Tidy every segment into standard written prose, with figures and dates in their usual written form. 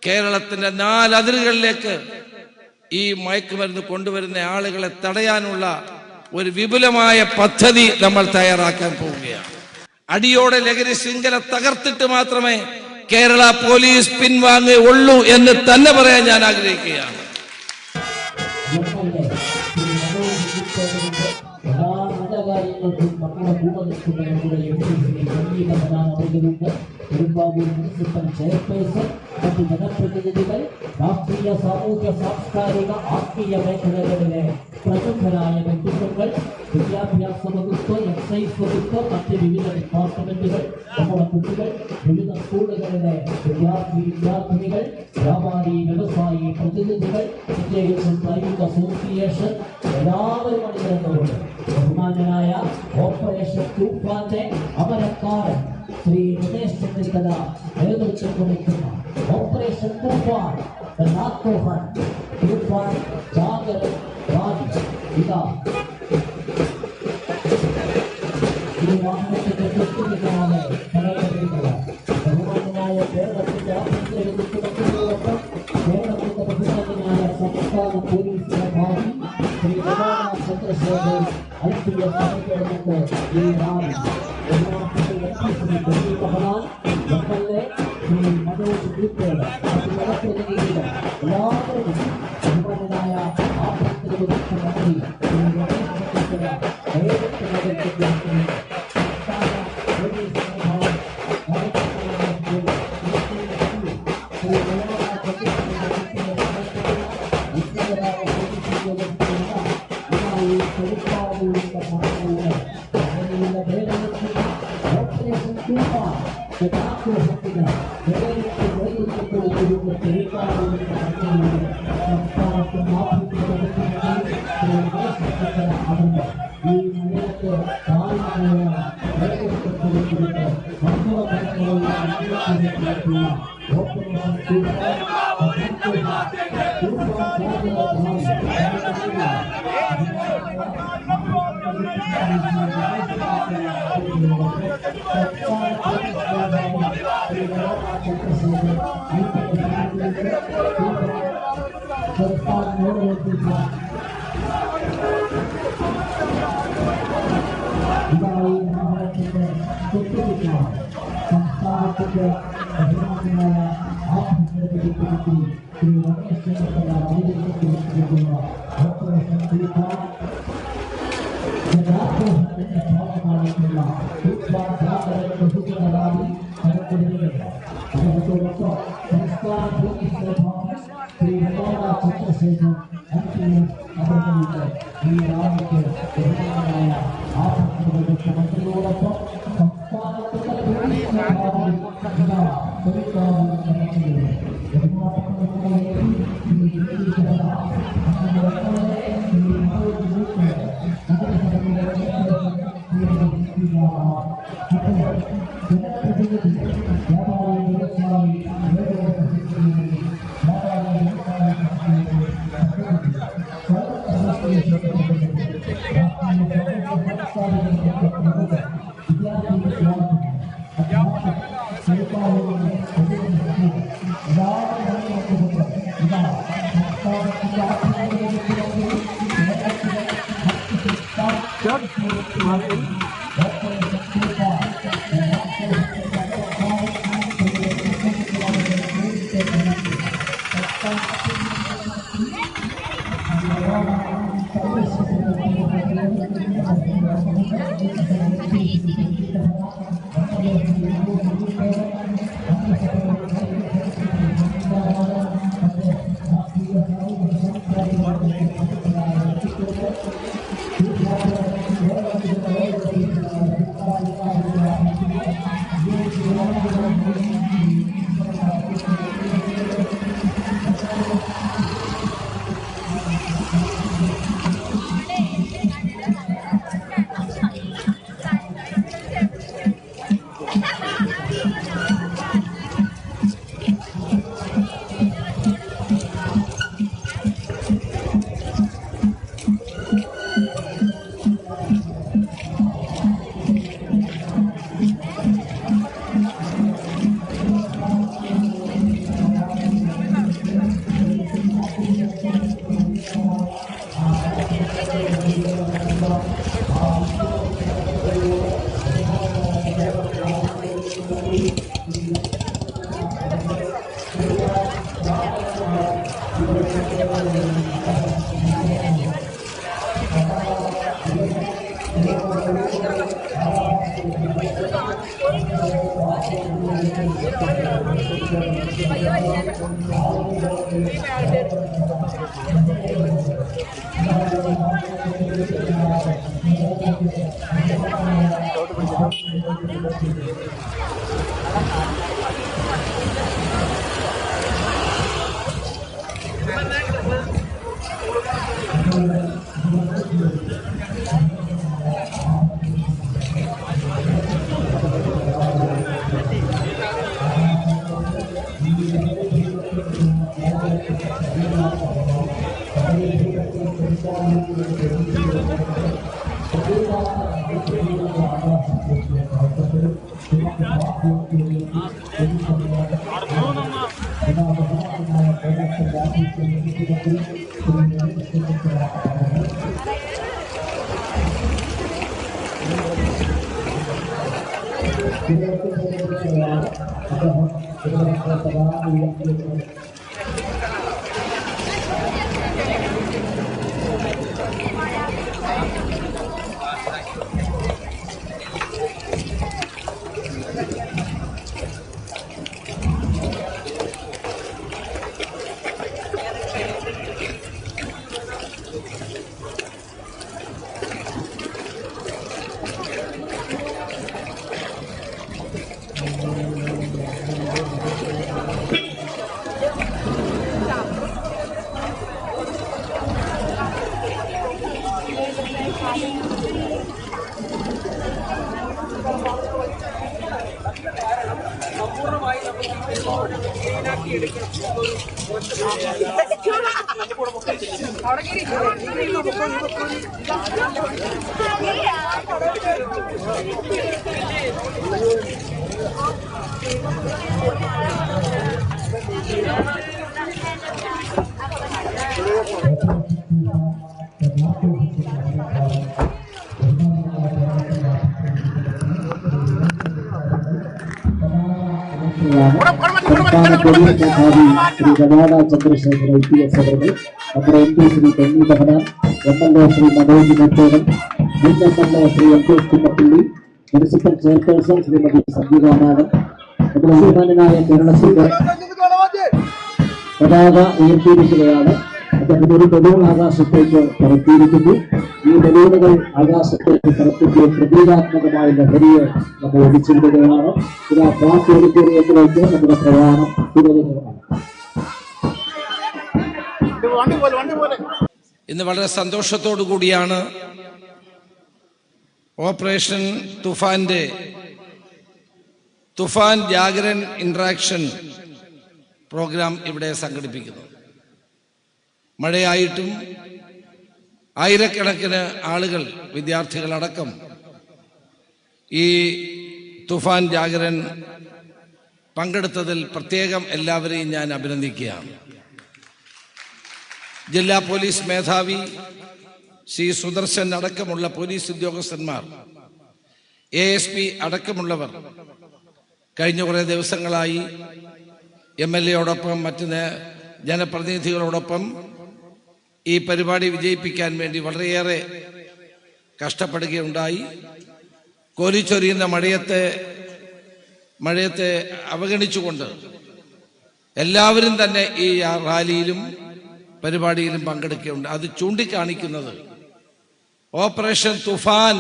കേരളത്തിന്റെ 4 അതിരുകളിലേക്ക് ഈ മയക്കുമരുന്ന് കൊണ്ടുവരുന്ന ആളുകളെ തടയാനുള്ള ഒരു വിപുലമായ പദ്ധതി നമ്മൾ തയ്യാറാക്കാൻ പോവുകയാണ്. അടിയോടെ ലഹരി ശൃംഖല തകർത്തിട്ട് മാത്രമേ കേരള പോലീസ് പിൻവാങ്ങുകയുള്ളൂ എന്ന് തന്നെ പറയാൻ ഞാൻ ആഗ്രഹിക്കുകയാണ്. പെരുമ്പാവൂർ മുനിസിപ്പൽ ചെയർപേഴ്സൺ, മറ്റ് ജനപ്രതിനിധികൾ, രാഷ്ട്രീയ, സാമൂഹ്യ, സാംസ്കാരിക, ആത്മീയ മേഖലകളിലെ പ്രമുഖരായ വ്യക്തിത്വങ്ങൾ, വിദ്യാഭ്യാസ വകുപ്പ്, എക്സൈസ് വകുപ്പ്, മറ്റ് വിവിധ ഡിപ്പാർട്ട്മെന്റുകൾ, നമ്മുടെ കുട്ടികൾ, വിവിധ സ്കൂളുകളിലെ വിദ്യാർത്ഥിനികൾ, വ്യാപാരി വ്യവസായി പ്രതിനിധികൾ, പ്രത്യേകിച്ചും പ്രൈവറ്റ് അസോസിയേഷൻ എല്ലാവരും അണിനിരന്നുകൊണ്ട് ബഹുമാന്യനായ ഓപ്പറേഷൻ തൂഫാന്റെ അമരക്കാരൻ ശ്രീ രമേശ് ചെന്നിത്തല നേതൃത്വം കൊടുക്കുന്ന ഓപ്പറേഷൻ തൂഫാൻ തൂഫാൻ ജാഗരൻ റാലി ഇതാ ഈ വാഹനത്തിന്റെ കൃത്യതയാണ് പറയാതിരിക്കുക. ബഹുമാന്യനായ കേരളത്തിന്റെ ആഭ്യന്തര മുഖ്യമന്ത്രിയോടൊപ്പം കേരളത്തിന്റെ ബഹുമാന്യനായ സംസ്ഥാന പോലീസ് മേധാവി ശ്രീ ചന്ദ്രശേഖരൻ ഐപിഎസ് അവതരിപ്പിച്ചുകൊണ്ട് ഈ റാലി മനോജ് ഗ്രൂപ്പുകൾ, ജനപ്രതിനിധികൾ എല്ലാവരും ബഹുമാന്യനായ ആഭ്യന്തര വകുപ്പ് മന്ത്രി ശ്രീ രമേശ് ചെന്നിത്തല നേതൃത്വം നൽകുന്ന സംസ്ഥാന പോലീസ് മേധാവി സംസ്ഥാനത്തിന്റെ ബഹുമാന്യനായ ആഭ്യന്തര വകുപ്പ് ശ്രീ രമേശ് ചെന്നിത്തല നേതൃത്വം ഓപ്പറേഷൻ തൂഫാൻ ജനാക്രോശത്തിന്റെ ഭാഗമായിട്ടുള്ള തൂഫാൻ ജാഗരൻ ബഹുജന റാലി നടത്തുകയാണ്. അതോടൊപ്പം സംസ്ഥാന പോലീസ് മേധാവി ശ്രീ ചന്ദ്രശേഖരൻ ഐപിഎസ് അവതരിപ്പിച്ച ഈ റാലിക്ക് ബഹുമാന്യനായ ആഭ്യന്തര വകുപ്പ് മന്ത്രിയോടൊപ്പം സംസ്ഥാനത്തിന്റെ പോലീസ് മേധാവി സംസ്ഥാന പോലീസ് മേധാവി ശ്രീ രമാന ചന്ദ്രശേഖര IPS അവர்கள், നമ്മുടെ MP ശ്രീ ടെന്നി ബഹനാൻ, MLA ശ്രീ മനോജ് നെട്ടോടൻ, മുൻ MLA Shri MP Kummappally, municipal chairperson Shrimati Sanjeeva Nathan, നമ്മുടെ ബഹുമാനായ കേരളത്തിന്റെ പതാക ഉയർത്തിയിരിക്കുകയാണ്. അദ്ദേഹം ഒരു ബലൂൺ ആകാശത്തേക്ക് പറത്തിയിരിക്കുന്നു. ഈ ബലൂണുകൾ ആകാശത്തേക്ക് പറത്തുമ്പോൾ പ്രതീകാത്മകമായ ലഹരിയെ നമ്മൾ ഒടിച്ചുവിടുകയാണ്. ഇത് ആ പാർട്ടി ഓഡിറ്റോറിയത്തിലേക്ക് നമ്മുടെ പ്രയാണം തുടരുകയാണ്. ഇന്ന് വളരെ സന്തോഷത്തോടു കൂടിയാണ് operation തുഫാന്റെ Toofan Jagaran interaction programme ഇവിടെ സംഘടിപ്പിക്കുന്നത്. മഴയായിട്ടും ആയിരക്കണക്കിന് ആളുകൾ, വിദ്യാർത്ഥികളടക്കം ഈ തുഫാൻ ജാഗരൻ പങ്കെടുത്തതിൽ പ്രത്യേകം എല്ലാവരെയും ഞാൻ അഭിനന്ദിക്കുകയാണ്. ജില്ലാ പോലീസ് മേധാവി ശ്രീ സുദർശൻ അടക്കമുള്ള പോലീസ് ഉദ്യോഗസ്ഥന്മാർ, ASP അടക്കമുള്ളവർ കഴിഞ്ഞ കുറേ ദിവസങ്ങളായി MLA-യോടൊപ്പം മറ്റ് ജനപ്രതിനിധികളോടൊപ്പം ഈ പരിപാടി വിജയിപ്പിക്കാൻ വേണ്ടി വളരെയേറെ കഷ്ടപ്പെടുകയുണ്ടായി. കോരിച്ചൊരിയുന്ന മഴയത്തെ അവഗണിച്ചുകൊണ്ട് എല്ലാവരും തന്നെ ഈ റാലിയിലും പരിപാടിയിലും പങ്കെടുക്കുകയുണ്ട്. അത് ചൂണ്ടിക്കാണിക്കുന്നത് ഓപ്പറേഷൻ തുഫാൻ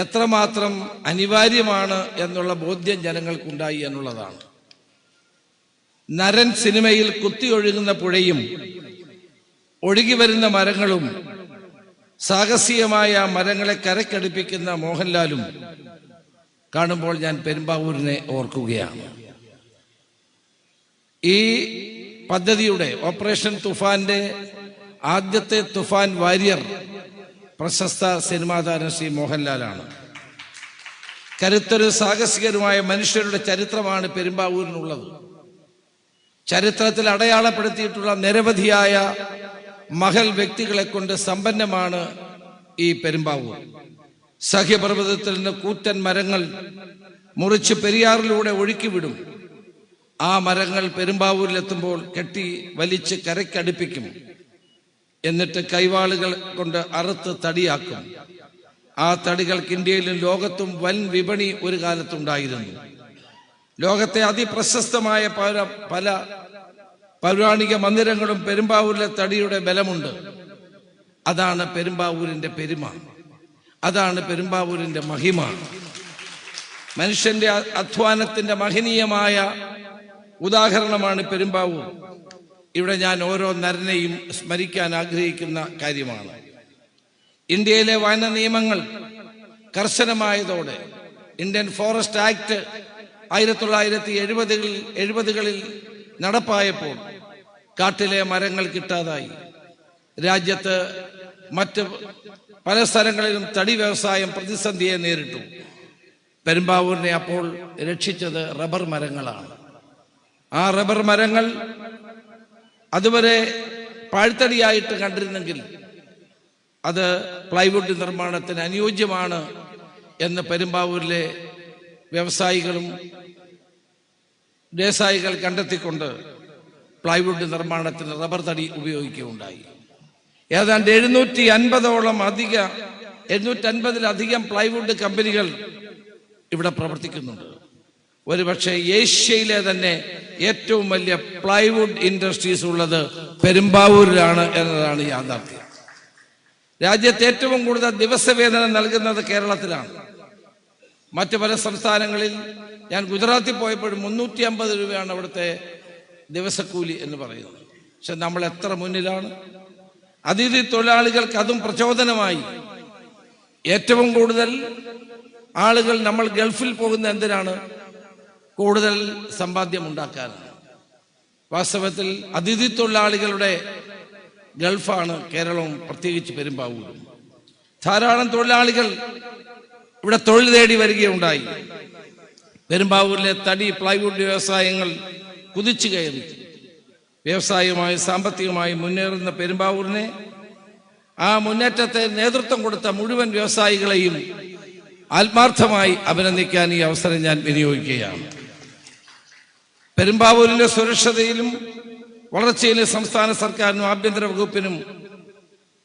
എത്രമാത്രം അനിവാര്യമാണ് എന്നുള്ള ബോധ്യം ജനങ്ങൾക്കുണ്ടായി എന്നുള്ളതാണ്. നരൻ സിനിമയിൽ കുത്തിയൊഴുകുന്ന പുഴയും ഒഴുകി വരുന്ന മരങ്ങളും സാഹസികമായ മരങ്ങളെ കരക്കടുപ്പിക്കുന്ന മോഹൻലാലും കാണുമ്പോൾ ഞാൻ പെരുമ്പാവൂരിനെ ഓർക്കുകയാണ്. ഈ പദ്ധതിയുടെ ഓപ്പറേഷൻ തുഫാന്റെ ആദ്യത്തെ തുഫാൻ വാരിയർ പ്രശസ്ത സിനിമാ താരം ശ്രീ മോഹൻലാലാണ്. കരുത്തരും സാഹസികരുമായ മനുഷ്യരുടെ ചരിത്രമാണ് പെരുമ്പാവൂരിനുള്ളത്. ചരിത്രത്തിൽ അടയാളപ്പെടുത്തിയിട്ടുള്ള നിരവധിയായ മഹൽ വ്യക്തികളെ കൊണ്ട് സമ്പന്നമാണ് ഈ പെരുമ്പാവൂർ. സഹ്യപർവ്വതത്തിൽ നിന്ന് കൂറ്റൻ മരങ്ങൾ മുറിച്ച് പെരിയാറിലൂടെ ഒഴുക്കിവിടും. ആ മരങ്ങൾ പെരുമ്പാവൂരിലെത്തുമ്പോൾ കെട്ടി വലിച്ച് കരയ്ക്കടുപ്പിക്കും. എന്നിട്ട് കൈവാളുകൾ കൊണ്ട് അറുത്ത് തടിയാക്കും. ആ തടികൾക്ക് ഇന്ത്യയിലും ലോകത്തും വൻ വിപണി ഒരു കാലത്തുണ്ടായിരുന്നു. ലോകത്തെ അതിപ്രശസ്തമായ പല പൗരാണിക മന്ദിരങ്ങളും പെരുമ്പാവൂരിലെ തടിയുടെ ബലമുണ്ട്. അതാണ് പെരുമ്പാവൂരിന്റെ പെരുമ, അതാണ് പെരുമ്പാവൂരിന്റെ മഹിമ. മനുഷ്യന്റെ അധ്വാനത്തിന്റെ മഹനീയമായ ഉദാഹരണമാണ് പെരുമ്പാവൂർ. ഇവിടെ ഞാൻ ഓരോ നരനെയും സ്മരിക്കാൻ ആഗ്രഹിക്കുന്ന കാര്യമാണ്. ഇന്ത്യയിലെ വന നിയമങ്ങൾ കർശനമായതോടെ ഇന്ത്യൻ ഫോറസ്റ്റ് ആക്ട് 1970-കളിൽ നടപ്പായപ്പോൾ കാട്ടിലെ മരങ്ങൾ കിട്ടാതായി. രാജ്യത്ത് മറ്റ് പല സ്ഥലങ്ങളിലും തടി വ്യവസായം പ്രതിസന്ധിയെ നേരിട്ടു. പെരുമ്പാവൂരിനെ അപ്പോൾ രക്ഷിച്ചത് റബ്ബർ മരങ്ങളാണ്. ആ റബ്ബർ മരങ്ങൾ അതുവരെ പാഴ്ത്തടിയായിട്ട് കണ്ടിരുന്നെങ്കിൽ അത് പ്ലൈവുഡ് നിർമ്മാണത്തിന് അനുയോജ്യമാണ് എന്ന് പെരുമ്പാവൂരിലെ വ്യവസായികൾ കണ്ടെത്തിക്കൊണ്ട് പ്ലൈവുഡ് നിർമ്മാണത്തിന് റബ്ബർ തടി ഉപയോഗിക്കുകയുണ്ടായി. ഏതാണ്ട് 750-ലധികം പ്ലൈവുഡ് കമ്പനികൾ ഇവിടെ പ്രവർത്തിക്കുന്നുണ്ട്. ഒരുപക്ഷെ ഏഷ്യയിലെ തന്നെ ഏറ്റവും വലിയ പ്ലൈവുഡ് ഇൻഡസ്ട്രീസ് ഉള്ളത് പെരുമ്പാവൂരിലാണ് എന്നതാണ് യാഥാർത്ഥ്യം. രാജ്യത്ത് ഏറ്റവും കൂടുതൽ ദിവസവേതനം നൽകുന്നത് കേരളത്തിലാണ്. മറ്റു പല സംസ്ഥാനങ്ങളിൽ, ഞാൻ ഗുജറാത്തിൽ പോയപ്പോഴും 350 രൂപയാണ് അവിടുത്തെ ദിവസക്കൂലി എന്ന് പറയുന്നത്. പക്ഷെ നമ്മൾ എത്ര മുന്നിലാണ്. അതിഥി തൊഴിലാളികൾക്ക് അതും പ്രചോദനമായി. ഏറ്റവും കൂടുതൽ ആളുകൾ നമ്മൾ ഗൾഫിൽ പോകുന്ന എന്തിനാണ്? കൂടുതൽ സമ്പാദ്യം ഉണ്ടാക്കാനാണ്. വാസ്തവത്തിൽ അതിഥി തൊഴിലാളികളുടെ ഗൾഫാണ് കേരളവും, പ്രത്യേകിച്ച് പെരുമ്പാവൂരും. ധാരാളം തൊഴിലാളികൾ ഇവിടെ തൊഴിൽ തേടി വരികയുണ്ടായി. പെരുമ്പാവൂരിലെ തടി പ്ലൈവുഡ് വ്യവസായങ്ങൾ കുതിച്ചു കയറി. വ്യവസായവുമായി സാമ്പത്തികമായി മുന്നേറുന്ന പെരുമ്പാവൂരിനെ, ആ മുന്നേറ്റത്തെ നേതൃത്വം കൊടുത്ത മുഴുവൻ വ്യവസായികളെയും ആത്മാർത്ഥമായി അഭിനന്ദിക്കാൻ ഈ അവസരം ഞാൻ വിനിയോഗിക്കുകയാണ്. പെരുമ്പാവൂരിന്റെ സുരക്ഷതയിലും വളർച്ചയിലും സംസ്ഥാന സർക്കാരിനും ആഭ്യന്തര വകുപ്പിനും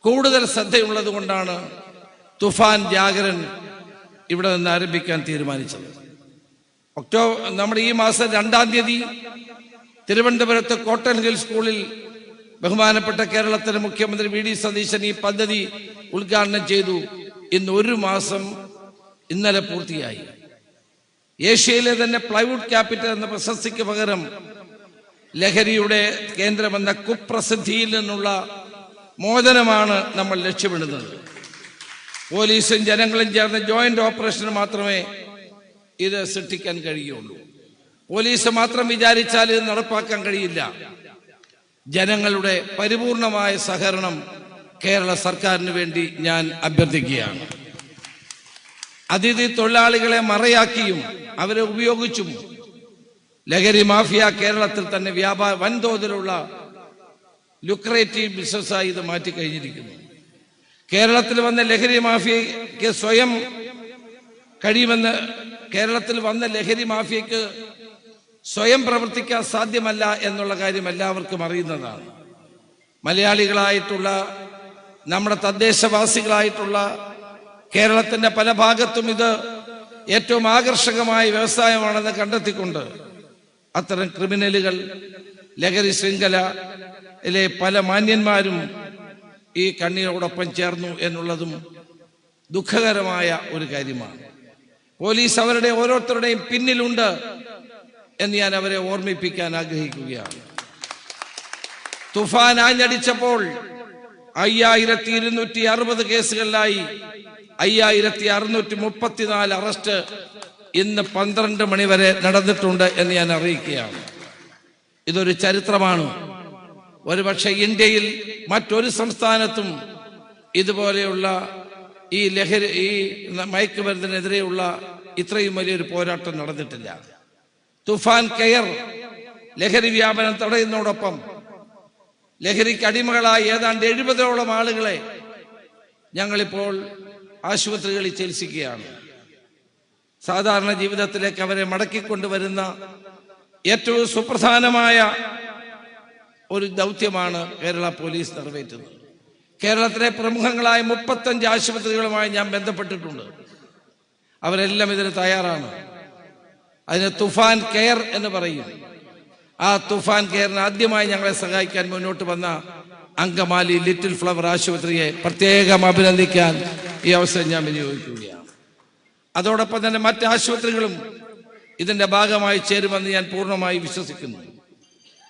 കൂടുതൽ ശ്രദ്ധയുള്ളത് കൊണ്ടാണ് തുഫാൻ ജാഗരൻ ഇവിടെ നിന്ന് ആരംഭിക്കാൻ തീരുമാനിച്ചത്. നമ്മുടെ ഈ മാസം 2-ാം തീയതി തിരുവനന്തപുരത്ത് കോട്ടൺ ഹിൽ സ്കൂളിൽ ബഹുമാനപ്പെട്ട കേരളത്തിലെ മുഖ്യമന്ത്രി വി ഡി സതീശൻ ഈ പദ്ധതി ഉദ്ഘാടനം ചെയ്തു. ഇന്ന് 1 മാസം ഇന്നലെ പൂർത്തിയായി. ഏഷ്യയിലെ തന്നെ പ്ലൈവുഡ് ക്യാപിറ്റൽ എന്ന പ്രശസ്തിക്ക് പകരം ലഹരിയുടെ കേന്ദ്രമെന്ന കുപ്രസിദ്ധിയിൽ നിന്നുള്ള മോചനമാണ് നമ്മൾ ലക്ഷ്യമിടുന്നത്. പോലീസും ജനങ്ങളും ചേർന്ന ജോയിന്റ് ഓപ്പറേഷന് മാത്രമേ ഇത് സൃഷ്ടിക്കാൻ കഴിയുള്ളൂ. പോലീസ് മാത്രം വിചാരിച്ചാൽ ഇത് നടപ്പാക്കാൻ കഴിയില്ല. ജനങ്ങളുടെ പരിപൂർണമായ സഹകരണം കേരള സർക്കാരിന് വേണ്ടി ഞാൻ അഭ്യർത്ഥിക്കുകയാണ്. അതിഥി തൊഴിലാളികളെ മറയാക്കിയും അവരെ ഉപയോഗിച്ചും ലഹരി മാഫിയ കേരളത്തിൽ തന്നെ വൻതോതിലുള്ള ലുക്രേറ്റീവ് ബിസിനസ്സായി ഇത് മാറ്റിക്കഴിഞ്ഞിരിക്കുന്നു. കേരളത്തിൽ വന്ന ലഹരി മാഫിയയ്ക്ക് സ്വയം പ്രവർത്തിക്കാൻ സാധ്യമല്ല എന്നുള്ള കാര്യം എല്ലാവർക്കും അറിയുന്നതാണ്. മലയാളികളായിട്ടുള്ള നമ്മുടെ തദ്ദേശവാസികളായിട്ടുള്ള കേരളത്തിന്റെ പല ഭാഗത്തും ഇത് ഏറ്റവും ആകർഷകമായ വ്യവസായമാണെന്ന് കണ്ടെത്തിക്കൊണ്ട് അത്തരം ക്രിമിനലുകൾ, ലഹരി ശൃംഖലയിലെ പല മാന്യന്മാരും ഈ കണ്ണിയോടൊപ്പം ചേർന്നു എന്നുള്ളതും ദുഃഖകരമായ ഒരു കാര്യമാണ്. പോലീസ് അവരുടെ ഓരോരുത്തരുടെയും പിന്നിലുണ്ട് എന്ന് ഞാൻ അവരെ ഓർമ്മിപ്പിക്കാൻ ആഗ്രഹിക്കുകയാണ്. തുഫാൻ ആഞ്ഞടിച്ചപ്പോൾ 5260 കേസുകളിലായി 5634 അറസ്റ്റ് ഇന്ന് 12 മണി വരെ നടന്നിട്ടുണ്ട് എന്ന് ഞാൻ അറിയിക്കുകയാണ്. ഇതൊരു ചരിത്രമാണ്. ഒരുപക്ഷെ ഇന്ത്യയിൽ മറ്റൊരു സംസ്ഥാനത്തും ഇതുപോലെയുള്ള ഈ മയക്കുമരുന്നിനെതിരെയുള്ള ഇത്രയും വലിയൊരു പോരാട്ടം നടന്നിട്ടില്ല. തുഫാൻ കെയർ ലഹരി വ്യാപനം തടയുന്നതോടൊപ്പം ലഹരിക്ക് അടിമകളായ ഏതാണ്ട് 70ഓളം ആളുകളെ ഞങ്ങളിപ്പോൾ ആശുപത്രികളിൽ ചികിത്സിക്കുകയാണ്. സാധാരണ ജീവിതത്തിലേക്ക് അവരെ മടക്കിക്കൊണ്ടുവരുന്ന ഏറ്റവും സുപ്രധാനമായ ഒരു ദൗത്യമാണ് കേരള പോലീസ് നിറവേറ്റുന്നത്. കേരളത്തിലെ പ്രമുഖങ്ങളായ 35 ആശുപത്രികളുമായി ഞാൻ ബന്ധപ്പെട്ടിട്ടുണ്ട്. അവരെല്ലാം ഇതിന് തയ്യാറാണ്. അതിന് തുഫാൻ കെയർ എന്ന് പറയും. ആ തുഫാൻ കെയറിന് ആദ്യമായി ഞങ്ങളെ സഹായിക്കാൻ മുന്നോട്ട് വന്ന അങ്കമാലി ലിറ്റിൽ ഫ്ലവർ ആശുപത്രിയെ പ്രത്യേകം അഭിനന്ദിക്കാൻ ഈ അവസരം ഞാൻ വിനിയോഗിക്കുകയാണ്. അതോടൊപ്പം തന്നെ മറ്റ് ആശുപത്രികളും ഇതിന്റെ ഭാഗമായി ചേരുമെന്ന് ഞാൻ പൂർണ്ണമായി വിശ്വസിക്കുന്നു.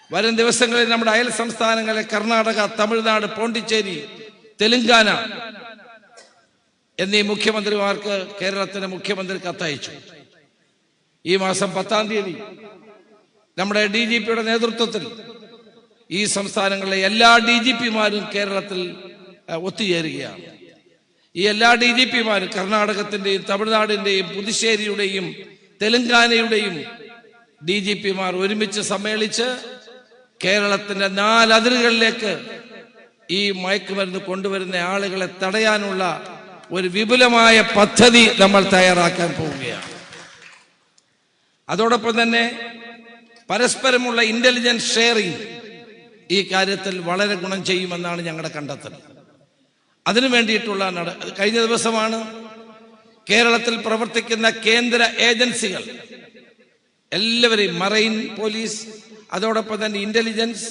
വരും ദിവസങ്ങളിൽ നമ്മുടെ അയൽ സംസ്ഥാനങ്ങളെ കർണാടക, തമിഴ്നാട്, പോണ്ടിച്ചേരി, തെലങ്കാന എന്നീ മുഖ്യമന്ത്രിമാർക്ക് കേരളത്തിന്റെ മുഖ്യമന്ത്രി കത്തയച്ചു. ഈ മാസം 10-ാം തീയതി നമ്മുടെ DGPയുടെ നേതൃത്വത്തിൽ ഈ സംസ്ഥാനങ്ങളിലെ എല്ലാ DGPമാരും കേരളത്തിൽ ഒത്തുചേരുകയാണ്. ഈ എല്ലാ DGPമാരും കർണാടകത്തിന്റെയും തമിഴ്നാടിന്റെയും പുതുച്ചേരിയുടെയും തെലങ്കാനയുടെയും DGPമാർ ഒരുമിച്ച് സമ്മേളിച്ച് കേരളത്തിന്റെ 4 അതിരുകളിലേക്ക് ഈ മയക്കുമരുന്ന് കൊണ്ടുവരുന്ന ആളുകളെ തടയാനുള്ള ഒരു വിപുലമായ പദ്ധതി നമ്മൾ തയ്യാറാക്കാൻ പോവുകയാണ്. അതോടൊപ്പം തന്നെ പരസ്പരമുള്ള ഇന്റലിജൻസ് ഷെയറിംഗ് ഈ കാര്യത്തിൽ വളരെ ഗുണം ചെയ്യുമെന്നാണ് ഞങ്ങളുടെ കണ്ടെത്തൽ. അതിനു വേണ്ടിയിട്ടുള്ള കഴിഞ്ഞ ദിവസമാണ് കേരളത്തിൽ പ്രവർത്തിക്കുന്ന കേന്ദ്ര ഏജൻസികൾ എല്ലാവരെയും, മറൈൻ പോലീസ്, അതോടൊപ്പം തന്നെ ഇന്റലിജൻസ്,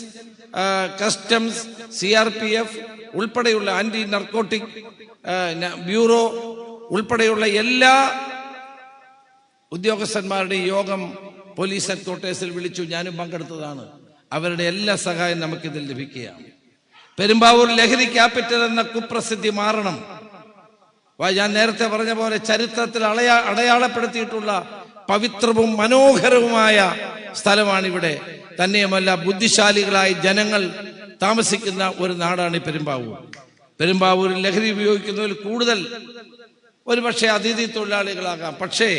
കസ്റ്റംസ്, CRPF ഉൾപ്പെടെയുള്ള ആന്റി നർക്കോട്ടിക് ബ്യൂറോ ഉൾപ്പെടെയുള്ള എല്ലാ ഉദ്യോഗസ്ഥന്മാരുടെയും യോഗം പോലീസ് ഹെഡ്ക്വാർട്ടേഴ്സിൽ വിളിച്ചു. ഞാനും പങ്കെടുത്തതാണ്. അവരുടെ എല്ലാ സഹായം നമുക്കിതിൽ ലഭിക്കുകയാണ്. പെരുമ്പാവൂർ ലഹരി ക്യാപിറ്റൽ എന്ന കുപ്രസിദ്ധി മാറണം. ഞാൻ നേരത്തെ പറഞ്ഞ പോലെ ചരിത്രത്തിൽ അടയാളപ്പെടുത്തിയിട്ടുള്ള പവിത്രവും മനോഹരവുമായ സ്ഥലമാണിവിടെ. തന്നെയുമല്ല, ബുദ്ധിശാലികളായ ജനങ്ങൾ താമസിക്കുന്ന ഒരു നാടാണ് പെരുമ്പാവൂർ. പെരുമ്പാവൂരിൽ ലഹരി ഉപയോഗിക്കുന്നതിൽ കൂടുതൽ ഒരുപക്ഷെ അതിഥി തൊഴിലാളികളാകാം. പക്ഷേ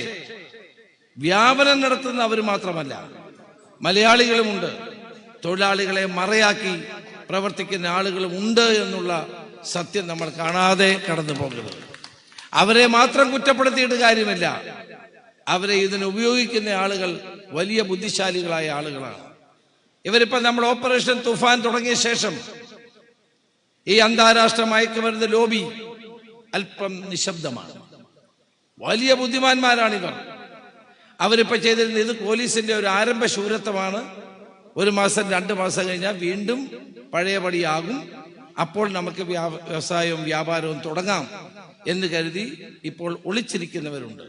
വ്യാപനം നടത്തുന്ന അവർ മാത്രമല്ല, മലയാളികളുമുണ്ട്. തൊഴിലാളികളെ മറയാക്കി പ്രവർത്തിക്കുന്ന ആളുകളും ഉണ്ട് എന്നുള്ള സത്യം നമ്മൾ കാണാതെ കടന്നു പോകരുത്. അവരെ മാത്രം കുറ്റപ്പെടുത്തിയിട്ട് കാര്യമില്ല. അവരെ ഇതിന് ഉപയോഗിക്കുന്ന ആളുകൾ വലിയ ബുദ്ധിശാലികളായ ആളുകളാണ്. ഇവരിപ്പോൾ നമ്മൾ ഓപ്പറേഷൻ തുഫാൻ തുടങ്ങിയ ശേഷം ഈ അന്താരാഷ്ട്ര മയക്കുമരുന്ന് ലോബി അല്പം നിശബ്ദമാണ്. വലിയ ബുദ്ധിമാന്മാരാണിവർ. അവരിപ്പോൾ ചെയ്തിരുന്നത് ഇത് പോലീസിന്റെ ഒരു ആരംഭ ശൂരത്വമാണ്. 1 മാസം 2 മാസം കഴിഞ്ഞാൽ വീണ്ടും പഴയപടിയാകും. അപ്പോൾ നമുക്ക് വ്യവസായവും വ്യാപാരവും തുടങ്ങാം എന്ന് കരുതി ഇപ്പോൾ ഒളിച്ചിരിക്കുന്നവരുണ്ട്.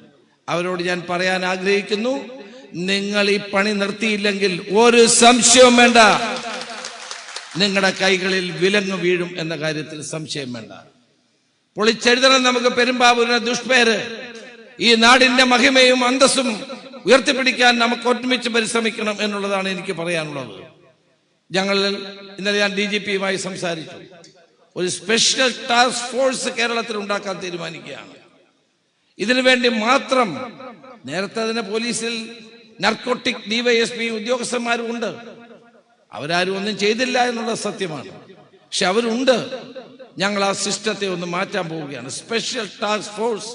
അവരോട് ഞാൻ പറയാൻ ആഗ്രഹിക്കുന്നു, നിങ്ങൾ ഈ പണി നിർത്തിയില്ലെങ്കിൽ ഒരു സംശയവും വേണ്ട, നിങ്ങളുടെ കൈകളിൽ വിലങ്ങ് വീഴും എന്ന കാര്യത്തിൽ സംശയം വേണ്ട. പൊളിച്ചെഴുതണം നമുക്ക് പെരുമ്പാവൂരിന്റെ ദുഷ്പേര്. ഈ നാടിന്റെ മഹിമയും അന്തസ്സും ഉയർത്തിപ്പിടിക്കാൻ നമുക്ക് ഒരുമിച്ച് പരിശ്രമിക്കണം എന്നുള്ളതാണ് എനിക്ക് പറയാനുള്ളത്. ഇന്നലെ ഞാൻ DGPയുമായി സംസാരിച്ചു. ഒരു സ്പെഷ്യൽ ടാസ്ക് ഫോഴ്സ് കേരളത്തിൽ ഉണ്ടാക്കാൻ തീരുമാനിക്കുകയാണ്. ഇതിനു വേണ്ടി മാത്രം. നേരത്തെ അതിന് പോലീസിൽ നർക്കോട്ടിക് DYSP ഉദ്യോഗസ്ഥന്മാരും ഉണ്ട്. അവരാരും ഒന്നും ചെയ്തില്ല എന്നുള്ളത് സത്യമാണ്. പക്ഷെ അവരുണ്ട്. ഞങ്ങൾ ആ സിസ്റ്റത്തെ ഒന്ന് മാറ്റാൻ പോവുകയാണ്. Special task force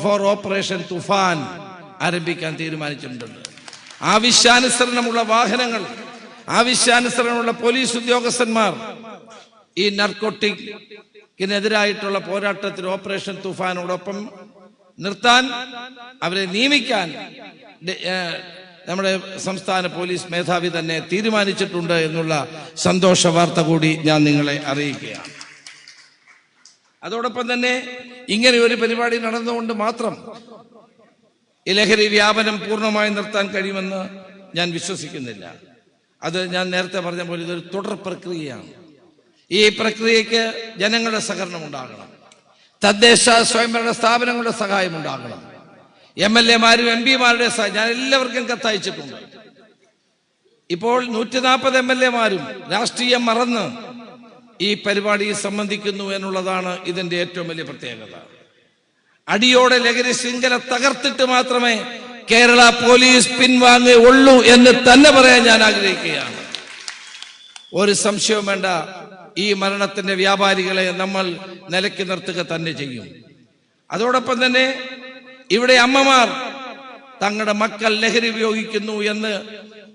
for operation Toofan ആരംഭിക്കാൻ തീരുമാനിച്ചിട്ടുണ്ട്. ആവശ്യാനുസരണമുള്ള വാഹനങ്ങൾ, ആവശ്യാനുസരണമുള്ള പോലീസ് ഉദ്യോഗസ്ഥന്മാർ ഈ നർക്കോട്ടിക്കിനെതിരായിട്ടുള്ള പോരാട്ടത്തിൽ ഓപ്പറേഷൻ തുഫാനോടൊപ്പം നിർത്താൻ അവരെ നിയമിക്കാൻ നമ്മുടെ സംസ്ഥാന പോലീസ് മേധാവി തന്നെ തീരുമാനിച്ചിട്ടുണ്ട് എന്നുള്ള സന്തോഷ വാർത്ത കൂടി ഞാൻ നിങ്ങളെ അറിയിക്കുകയാണ്. അതോടൊപ്പം തന്നെ ഇങ്ങനെ ഒരു പരിപാടി നടന്നുകൊണ്ട് മാത്രം ഈ ലഹരി വ്യാപനം പൂർണ്ണമായി നിർത്താൻ കഴിയുമെന്ന് ഞാൻ വിശ്വസിക്കുന്നില്ല. അത് ഞാൻ നേരത്തെ പറഞ്ഞ പോലെ ഇതൊരു തുടർ പ്രക്രിയയാണ്. ഈ പ്രക്രിയയ്ക്ക് ജനങ്ങളുടെ സഹകരണം ഉണ്ടാകണം, തദ്ദേശ സ്വയംഭരണ സ്ഥാപനങ്ങളുടെ സഹായം ഉണ്ടാകണം, MLAമാരും MP മാരുടെ സഹായം. ഞാൻ എല്ലാവർക്കും കത്തയച്ചിട്ടുണ്ട്. ഇപ്പോൾ 140 MLAമാരും രാഷ്ട്രീയം മറന്ന് ഈ പരിപാടിയിൽ സംബന്ധിക്കുന്നു എന്നുള്ളതാണ് ഇതിന്റെ ഏറ്റവും വലിയ പ്രത്യേകത. അടിയോടെ ലഹരി ശൃംഖല തകർത്തിട്ട് മാത്രമേ കേരള പോലീസ് പിൻവാങ്ങുകയുള്ളൂ എന്ന് തന്നെ പറയാൻ ഞാൻ ആഗ്രഹിക്കുകയാണ്. ഒരു സംശയവും വേണ്ട, ഈ മരണത്തിന്റെ വ്യാപാരികളെ നമ്മൾ നിലയ്ക്ക് നിർത്തുക തന്നെ ചെയ്യും. അതോടൊപ്പം തന്നെ ഇവിടെ അമ്മമാർ തങ്ങളുടെ മക്കൾ ലഹരി ഉപയോഗിക്കുന്നു എന്ന്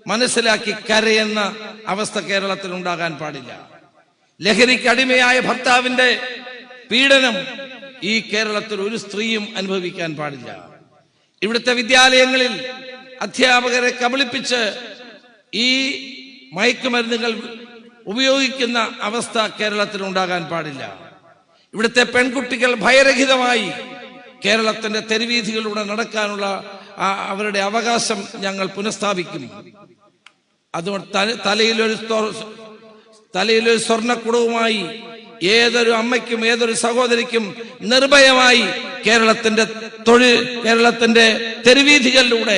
മനസ്സിലാക്കി കരയുന്ന അവസ്ഥ കേരളത്തിൽ ഉണ്ടാകാൻ പാടില്ല. ലഹരിക്ക് അടിമയായ ഭർത്താവിന്റെ പീഡനം ഈ കേരളത്തിൽ ഒരു സ്ത്രീയും അനുഭവിക്കാൻ പാടില്ല. ഇവിടുത്തെ വിദ്യാലയങ്ങളിൽ അധ്യാപകരെ കബളിപ്പിച്ച് ഈ മയക്കുമരുന്നുകൾ ഉപയോഗിക്കുന്ന അവസ്ഥ കേരളത്തിൽ ഉണ്ടാകാൻ പാടില്ല. ഇവിടുത്തെ പെൺകുട്ടികൾ ഭയരഹിതമായി കേരളത്തിന്റെ തെരുവീഥികളിലൂടെ നടക്കാനുള്ള അവരുടെ അവകാശം ഞങ്ങൾ പുനഃസ്ഥാപിക്കും. അതുകൊണ്ട് തലയിലൊരു സ്വർണ്ണക്കുടവുമായി ഏതൊരു അമ്മയ്ക്കും ഏതൊരു സഹോദരിക്കും നിർഭയമായി കേരളത്തിന്റെ തെരുവീഥികളിലൂടെ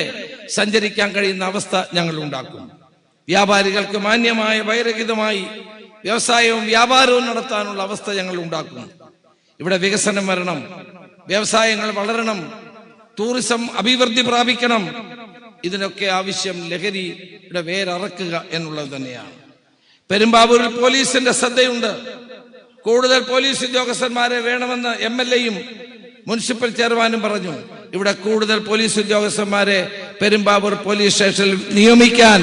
സഞ്ചരിക്കാൻ കഴിയുന്ന അവസ്ഥ ഞങ്ങൾ ഉണ്ടാക്കും. വ്യാപാരികൾക്ക് മാന്യമായ ഭയരഹിതമായി വ്യവസായവും വ്യാപാരവും നടത്താനുള്ള അവസ്ഥ ഞങ്ങൾ ഉണ്ടാക്കും. ഇവിടെ വികസനം വരണം, വ്യവസായങ്ങൾ വളരണം, ടൂറിസം അഭിവൃദ്ധി പ്രാപിക്കണം. ഇതിനൊക്കെ ആവശ്യം ലഹരിയുടെ വേരറക്കുക എന്നുള്ളത് തന്നെയാണ്. പെരുമ്പാവൂരിൽ പോലീസിന്റെ ശ്രദ്ധയുണ്ട്. കൂടുതൽ പോലീസ് ഉദ്യോഗസ്ഥന്മാരെ വേണമെന്ന് MLA-യും മുനിസിപ്പൽ ചെയർമാനും പറഞ്ഞു. ഇവിടെ കൂടുതൽ പോലീസ് ഉദ്യോഗസ്ഥന്മാരെ പെരുമ്പാവൂർ പോലീസ് സ്റ്റേഷനിൽ നിയമിക്കാൻ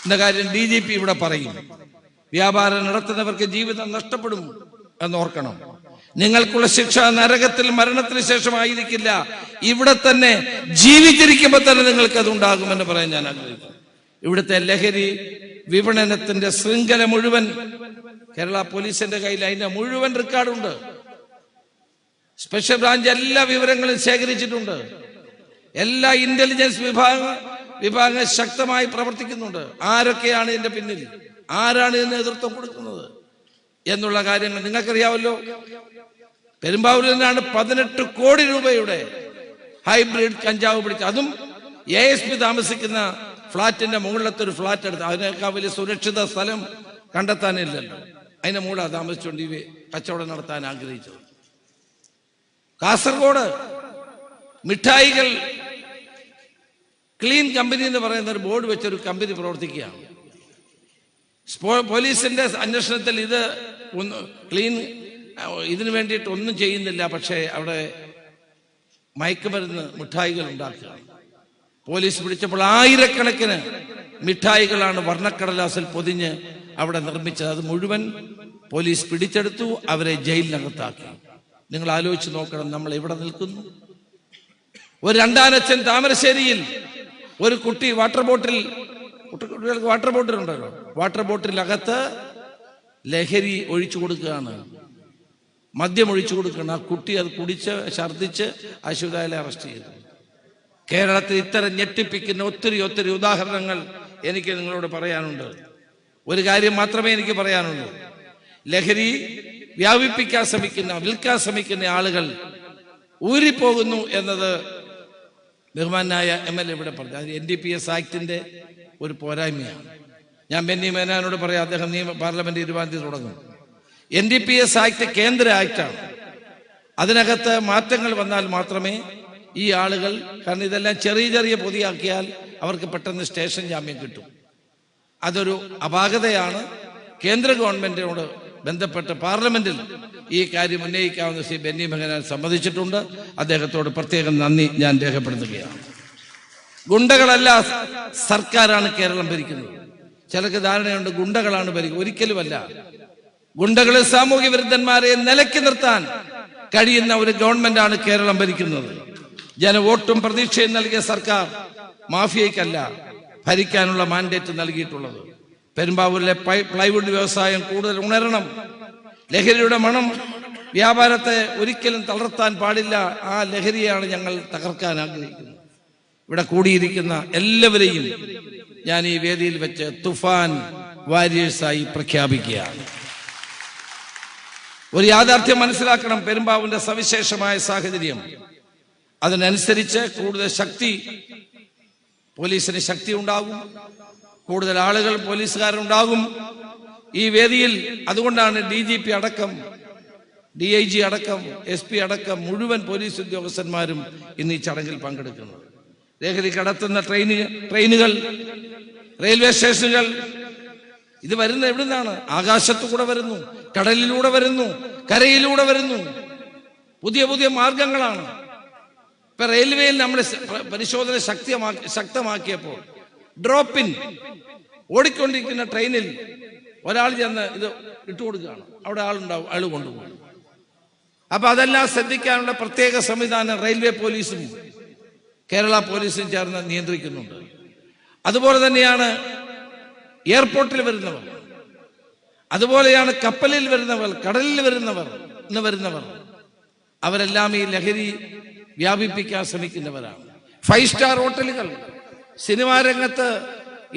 എന്ന കാര്യം DGP ഇവിടെ പറയും. വ്യാപാരം നടത്തുന്നവർക്ക് ജീവിതം നഷ്ടപ്പെടും എന്നോർക്കണം. നിങ്ങൾക്കുള്ള ശിക്ഷ നരകത്തിൽ മരണത്തിന് ശേഷമായിരിക്കില്ല, ഇവിടെ തന്നെ ജീവിച്ചിരിക്കുമ്പോൾ തന്നെ നിങ്ങൾക്ക് അത് ഉണ്ടാകുമെന്ന് പറയാൻ ഞാൻ ആഗ്രഹിക്കുന്നു. ഇവിടുത്തെ ലഹരി വിപണനത്തിന്റെ ശൃംഖല മുഴുവൻ കേരള പോലീസിന്റെ കയ്യിൽ അതിന്റെ മുഴുവൻ റെക്കോർഡുണ്ട്. സ്പെഷ്യൽ ബ്രാഞ്ച് എല്ലാ വിവരങ്ങളും ശേഖരിച്ചിട്ടുണ്ട്. എല്ലാ ഇന്റലിജൻസ് വിഭാഗം ശക്തമായി പ്രവർത്തിക്കുന്നുണ്ട്. ആരൊക്കെയാണ് ഇതിന്റെ പിന്നിൽ, ആരാണ് ഇതിന് നേതൃത്വം കൊടുക്കുന്നത് എന്നുള്ള കാര്യങ്ങൾ നിങ്ങൾക്കറിയാമല്ലോ. പെരുമ്പാവൂരിൽ നിന്നാണ് 18 കോടി രൂപയുടെ ഹൈബ്രിഡ് കഞ്ചാവ് പിടിച്ചത്. അതും ASP താമസിക്കുന്ന ഫ്ളാറ്റിന്റെ മുകളിലത്തെ ഒരു ഫ്ളാറ്റ് എടുത്ത്. അതിനേക്കാൾ വലിയ സുരക്ഷിത സ്ഥലം കണ്ടെത്താനില്ലല്ലോ. അതിന്റെ മുകളിൽ താമസിച്ചുകൊണ്ട് ഈ കച്ചവടം നടത്താൻ ആഗ്രഹിച്ചത്. കാസർഗോഡ് മിഠായികൾ ക്ലീൻ കമ്പനി എന്ന് പറയുന്ന ഒരു ബോർഡ് വെച്ചൊരു കമ്പനി പ്രവർത്തിക്കുകയാണ്. പോലീസിന്റെ അന്വേഷണത്തിൽ ഇത് ഇതിനു വേണ്ടിയിട്ട് ഒന്നും ചെയ്യുന്നില്ല. പക്ഷേ അവിടെ മയക്കുമരുന്ന് മിഠായികൾ ഉണ്ടാക്കുകയാണ്. പോലീസ് പിടിച്ചപ്പോൾ ആയിരക്കണക്കിന് മിഠായികളാണ് വർണ്ണക്കടലാസിൽ പൊതിഞ്ഞ് അവിടെ നിർമ്മിച്ചത്. അത് മുഴുവൻ പോലീസ് പിടിച്ചെടുത്തു, അവരെ ജയിലിനകത്താക്കി. നിങ്ങൾ ആലോചിച്ച് നോക്കണം, നമ്മൾ എവിടെ നിൽക്കുന്നു. ഒരു രണ്ടാനച്ഛൻ താമരശ്ശേരിയിൽ ഒരു കുട്ടി കുട്ടികൾക്ക് വാട്ടർ ബോട്ടിൽ ഉണ്ടല്ലോ, വാട്ടർ ബോട്ടിലകത്ത് ലഹരി ഒഴിച്ചു കൊടുക്കുകയാണ്, മദ്യം ഒഴിച്ചു കൊടുക്കുകയാണ്. ആ കുട്ടി അത് കുടിച്ച് ഛർദിച്ച് ആശുപത്രിയിൽ അറസ്റ്റ് ചെയ്തു. കേരളത്തിൽ ഇത്തരം ഞെട്ടിപ്പിക്കുന്ന ഒത്തിരി ഉദാഹരണങ്ങൾ എനിക്ക് നിങ്ങളോട് പറയാനുണ്ട്. ഒരു കാര്യം മാത്രമേ എനിക്ക് പറയാനുള്ളൂ. ലഹരി വ്യാപിപ്പിക്കാൻ വിൽക്കാൻ ശ്രമിക്കുന്ന ആളുകൾ ഊരിപ്പോകുന്നു എന്നത് ബഹുമാനായ MLA ഇവിടെ പറഞ്ഞു. അത് NDPS ആക്ടിന്റെ ഒരു പോരായ്മയാണ്. ഞാൻ ബെന്നി മേനോനോട് പറയാം, അദ്ദേഹം പാർലമെന്റ് 20 തീയതി തുടങ്ങും. NDPS ആക്ട് കേന്ദ്ര ആക്ടാണ്. അതിനകത്ത് മാറ്റങ്ങൾ വന്നാൽ മാത്രമേ ഈ ആളുകൾ, കാരണം ഇതെല്ലാം ചെറിയ പൊതിയാക്കിയാൽ അവർക്ക് പെട്ടെന്ന് സ്റ്റേഷൻ ജാമ്യം കിട്ടും. അതൊരു അപാകതയാണ്. കേന്ദ്ര ഗവൺമെന്റിനോട് ബന്ധപ്പെട്ട് പാർലമെന്റിൽ ഈ കാര്യം ഉന്നയിക്കാവുന്ന ശ്രീ ബെന്നി ബെഹനാൻ സമ്മതിച്ചിട്ടുണ്ട്. അദ്ദേഹത്തോട് പ്രത്യേകം നന്ദി ഞാൻ രേഖപ്പെടുത്തുകയാണ്. ഗുണ്ടകളല്ല, സർക്കാരാണ് കേരളം ഭരിക്കുന്നത്. ചിലർക്ക് ധാരണയുണ്ട് ഗുണ്ടകളാണ് ഭരിക്കുന്നത്. ഒരിക്കലുമല്ല. ഗുണ്ടകളെ, സാമൂഹ്യ വിരുദ്ധന്മാരെ നിലയ്ക്ക് നിർത്താൻ കഴിയുന്ന ഒരു ഗവൺമെന്റാണ് കേരളം ഭരിക്കുന്നത്. ജനവോട്ടും പ്രതീക്ഷയും നൽകിയ സർക്കാർ മാഫിയയ്ക്കല്ല ഭരിക്കാനുള്ള മാൻഡേറ്റ് നൽകിയിട്ടുള്ളത്. പെരുമ്പാവൂരിലെ പ്ലൈവുഡ് വ്യവസായം കൂടുതൽ ഉണരണം. ലഹരിയുടെ മണം വ്യാപാരത്തെ ഒരിക്കലും തളർത്താൻ പാടില്ല. ആ ലഹരിയാണ് ഞങ്ങൾ തകർക്കാൻ ആഗ്രഹിക്കുന്നത്. ഇവിടെ കൂടിയിരിക്കുന്ന എല്ലാവരെയും ഞാൻ ഈ വേദിയിൽ വെച്ച് തുഫാൻ വാരിയേഴ്സായി പ്രഖ്യാപിക്കുകയാണ്. ഒരു യാഥാർത്ഥ്യം മനസ്സിലാക്കണം. പെരുമ്പാവൂരിന്റെ സവിശേഷമായ സാഹചര്യം, അതിനനുസരിച്ച് കൂടുതൽ ശക്തി, പോലീസിന് ശക്തി ഉണ്ടാകും, കൂടുതൽ ആളുകൾ പോലീസുകാരുണ്ടാകും ഈ വേദിയിൽ. അതുകൊണ്ടാണ് DGP അടക്കം, DIG അടക്കം, SP അടക്കം മുഴുവൻ പോലീസ് ഉദ്യോഗസ്ഥന്മാരും ഇന്ന് ഈ ചടങ്ങിൽ പങ്കെടുക്കുന്നത്. ലഹരി കടത്തുന്ന ട്രെയിനുകൾ, റെയിൽവേ സ്റ്റേഷനുകൾ, ഇത് വരുന്ന എവിടെ നിന്നാണ്? ആകാശത്തു കൂടെ വരുന്നു, കടലിലൂടെ വരുന്നു, കരയിലൂടെ വരുന്നു. പുതിയ മാർഗങ്ങളാണ്. ഇപ്പൊ റെയിൽവേയിൽ നമ്മൾ പരിശോധന ശക്തമാക്കിയപ്പോൾ ഡ്രോപ്പിൻ ഓടിക്കൊണ്ടിരിക്കുന്ന ട്രെയിനിൽ ഒരാൾ ചെന്ന് ഇത് ഇട്ടുകൊടുക്കുകയാണ്, അവിടെ ആളുണ്ടാവും, ആള് കൊണ്ടുപോകും. അപ്പൊ അതെല്ലാം ശ്രദ്ധിക്കാനുള്ള പ്രത്യേക സംവിധാനം റെയിൽവേ പോലീസും കേരള പോലീസും ചേർന്ന് നിയന്ത്രിക്കുന്നുണ്ട്. അതുപോലെ തന്നെയാണ് എയർപോർട്ടിൽ വരുന്നവർ, അതുപോലെയാണ് കപ്പലിൽ വരുന്നവർ, കടലിൽ വരുന്നവർ അവരെല്ലാം ഈ ലഹരി വ്യാപിപ്പിക്കാൻ ശ്രമിക്കുന്നവരാണ്. 5 സ്റ്റാർ ഹോട്ടലുകൾ, സിനിമാ രംഗത്ത്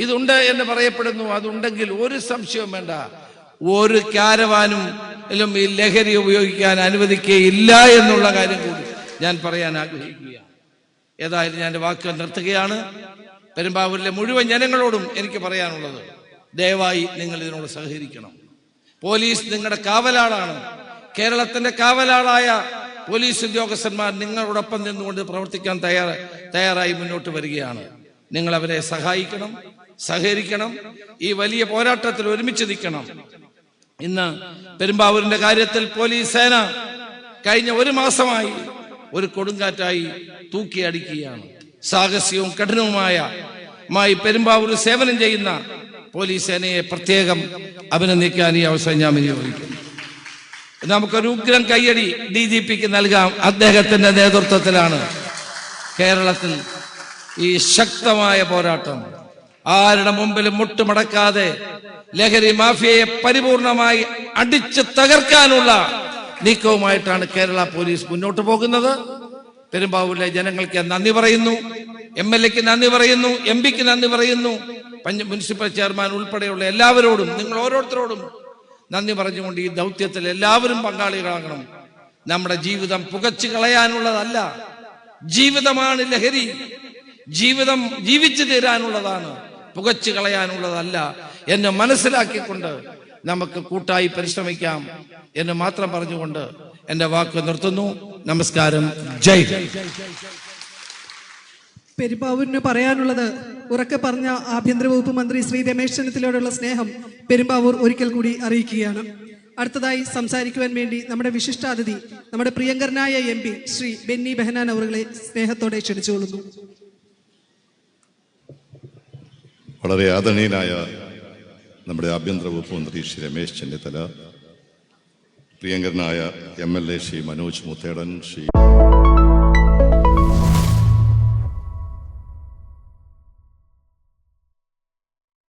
ഇതുണ്ട് എന്ന് പറയപ്പെടുന്നു. അതുണ്ടെങ്കിൽ ഒരു സംശയവും വേണ്ട, ഒരു കാരവാനും ഈ ലഹരി ഉപയോഗിക്കാൻ അനുവദിക്കുകയില്ല എന്നുള്ള കാര്യം കൂടി ഞാൻ പറയാൻ ആഗ്രഹിക്കുകയാണ്. ഏതായാലും ഞാൻ വാക്ക് നിർത്തുകയാണ്. പെരുമ്പാവൂരിലെ മുഴുവൻ ജനങ്ങളോടും എനിക്ക് പറയാനുള്ളത്, ദയവായി നിങ്ങൾ ഇതിനോട് സഹകരിക്കണം. പോലീസ് നിങ്ങളുടെ കാവലാളാണ്. കേരളത്തിന്റെ കാവലാളായ പോലീസ് ഉദ്യോഗസ്ഥന്മാർ നിങ്ങളോടൊപ്പം നിന്നുകൊണ്ട് പ്രവർത്തിക്കാൻ തയ്യാറായി മുന്നോട്ട് വരികയാണ്. നിങ്ങൾ അവരെ സഹായിക്കണം, സഹകരിക്കണം. ഈ വലിയ പോരാട്ടത്തിൽ ഒരുമിച്ച് നിൽക്കണം. ഇന്ന് പെരുമ്പാവൂരിന്റെ കാര്യത്തിൽ പോലീസ് സേന കഴിഞ്ഞ 1 മാസമായി ഒരു കൊടുങ്കാറ്റായി തൂക്കിയടിക്കുകയാണ്. സാഹസികവും കഠിനവുമായി പെരുമ്പാവൂർ സേവനം ചെയ്യുന്ന പോലീസ് സേനയെ പ്രത്യേകം അഭിനന്ദിക്കാൻ ഈ അവസരം ഞാൻ വിനിയോഗിക്കുന്നു. നമുക്കൊരു ഉഗ്രം കയ്യടി DGPക്ക് നൽകാം. അദ്ദേഹത്തിന്റെ നേതൃത്വത്തിലാണ് കേരളത്തിൽ ഈ ശക്തമായ പോരാട്ടം. ആരുടെ മുമ്പിലും മുട്ടുമടക്കാതെ ലഹരി മാഫിയയെ പരിപൂർണമായി അടിച്ചു തകർക്കാനുള്ള നീക്കവുമായിട്ടാണ് കേരള പോലീസ് മുന്നോട്ട് പോകുന്നത്. പെരുമ്പാവൂരിലെ ജനങ്ങൾക്ക് നന്ദി പറയുന്നു, MLAക്ക് നന്ദി പറയുന്നു, MP ക്ക് നന്ദി പറയുന്നു, മുനിസിപ്പൽ ചെയർമാൻ ഉൾപ്പെടെയുള്ള എല്ലാവരോടും, നിങ്ങൾ ഓരോരുത്തരോടും നന്ദി പറഞ്ഞുകൊണ്ട് ഈ ദൗത്യത്തിൽ എല്ലാവരും പങ്കാളികളാകണം. നമ്മുടെ ജീവിതം പുകച്ചു കളയാനുള്ളതല്ല, ജീവിതമാണ് ലഹരി. ജീവിതം ജീവിച്ചു തീരാനുള്ളതാണ്, പുകച്ചു കളയാനുള്ളതല്ല എന്ന് മനസ്സിലാക്കിക്കൊണ്ട് നമുക്ക് കൂട്ടായി പരിശ്രമിക്കാം എന്ന് മാത്രം പറഞ്ഞുകൊണ്ട് എന്റെ വാക്ക് നിർത്തുന്നു. നമസ്കാരം. ജയ് ഹിന്ദ്. പെരുമ്പാവൂരിന് പറയാനുള്ളത് ഉറക്കെ പറഞ്ഞ ആഭ്യന്തര വകുപ്പ് മന്ത്രി ശ്രീ രമേശ് ചെന്നിത്തലയോടുള്ള സ്നേഹം പെരുമ്പാവൂർ ഒരിക്കൽ കൂടി അറിയിക്കുകയാണ്. അടുത്തതായി സംസാരിക്കുവാൻ വേണ്ടി നമ്മുടെ വിശിഷ്ടാതിഥി, നമ്മുടെ പ്രിയങ്കരനായ MP ശ്രീ ബെന്നി ബെഹനാൻ അവരെ സ്നേഹത്തോടെ ക്ഷണിച്ചുകൊള്ളുന്നു. വളരെ ആദരണീയനായ നമ്മുടെ ആഭ്യന്തര വകുപ്പ് മന്ത്രി ശ്രീ രമേശ് ചെന്നിത്തല, പ്രിയങ്കരനായ MLA ശ്രീ മനോജ് മുത്തേടൻ, ശ്രീ